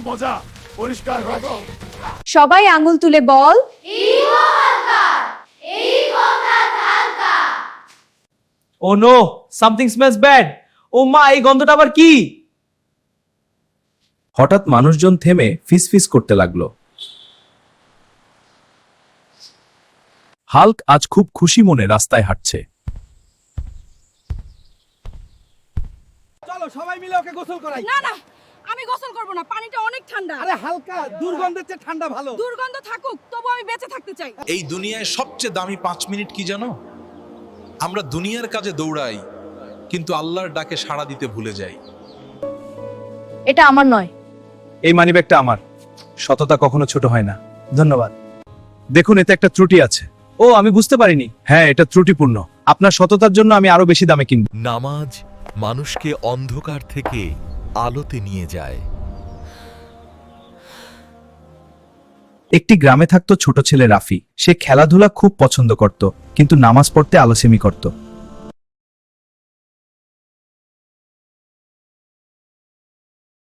মজা পরিষ্কার রাখো। সবাই আঙুল তুলে বল, ও নো, সামথিং স্মেলস ব্যাড। ও মা, এই গন্ধটা আবার কি? হঠাৎ মানুষজন থেমে ফিসফিস করতে লাগলো। হাল্ক আজ খুব খুশি মনে রাস্তায় হাঁটছে। চলো সবাই মিলে ওকে গোসল করাই। না না, আমি গোসল করব না, পানিটা অনেক ঠান্ডা। আরে হালকা, দুর্গন্ধের চেয়ে ঠান্ডা ভালো। দুর্গন্ধ থাকুক, তবু আমি বেঁচে থাকতে চাই। এই দুনিয়ায় সবচেয়ে দামি 5 মিনিট কি জানো? আমরা দুনিয়ার কাজে দৌড়াই, কিন্তু আল্লাহর ডাকে সাড়া দিতে ভুলে যাই। এটা আমার নয়। এই মানিব্যাগটা আমার। সততা কখনো ছোট হয় না। ধন্যবাদ। দেখুন, এতে একটা ত্রুটি আছে। ও, আমি বুঝতে পারিনি। হ্যাঁ, এটা ত্রুটিপূর্ণ। আপনার সততার জন্য আমি আরো বেশি দামে কিনব। নামাজ মানুষকে অন্ধকার থেকে আলোতে নিয়ে যায়। একটি গ্রামে থাকতো ছোট ছেলে রাফি। সে খেলাধুলা খুব পছন্দ করত, কিন্তু নামাজ পড়তে আলসেমি করত।